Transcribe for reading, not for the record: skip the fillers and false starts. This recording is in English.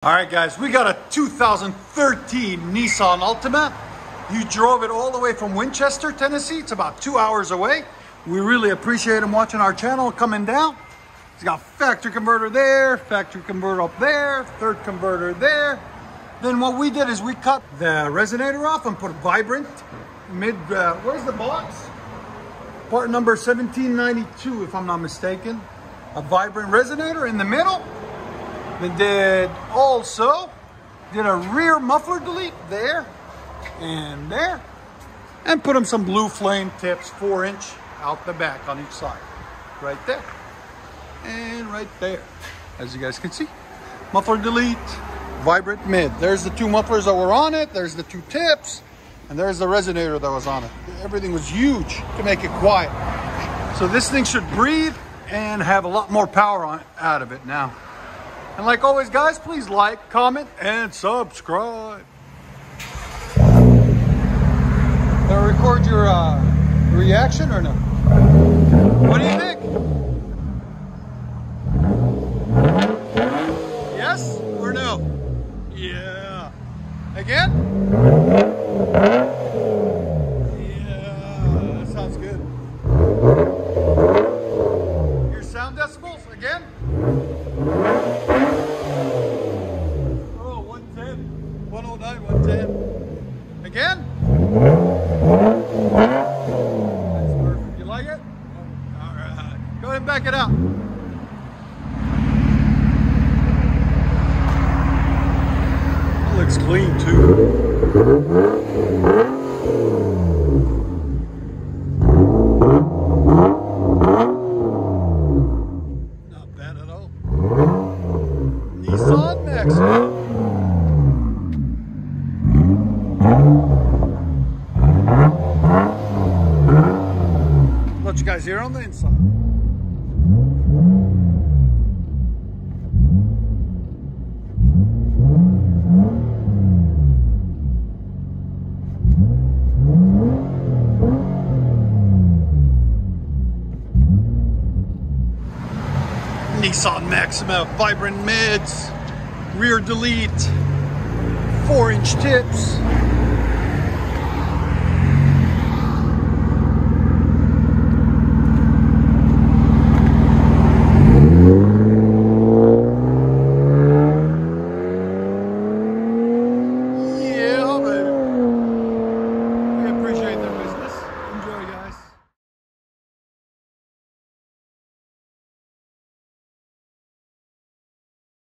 All right, guys, we got a 2013 Nissan Altima. You drove it all the way from Winchester, Tennessee. It's about 2 hours away. We really appreciate him watching our channel, coming down. He's got factory converter there, factory converter up there, third converter there. Then what we did is we cut the resonator off and put a vibrant mid, where's the box? Part number 1792, if I'm not mistaken. A vibrant resonator in the middle. Then did a rear muffler delete there and there, and put them some blue flame tips 4-inch out the back on each side, right there and right there, as you guys can see. Muffler delete, vibrant mid. There's the two mufflers that were on it, there's the two tips, and there's the resonator that was on it. Everything was huge to make it quiet, so this thing should breathe and have a lot more power out of it now. And like always, guys, please like, comment, and subscribe. Did I record your reaction or no? What do you think? Yes or no? Yeah. Again? Yeah, that sounds good. Your sound decibels again? Oh, 110, 109, 110. Again? That's perfect. You like it? All right. Go ahead and back it out. It looks clean too. Nissan Maxima. Let you guys hear on the inside. Nissan Maxima, vibrant mids, rear delete, 4-inch tips.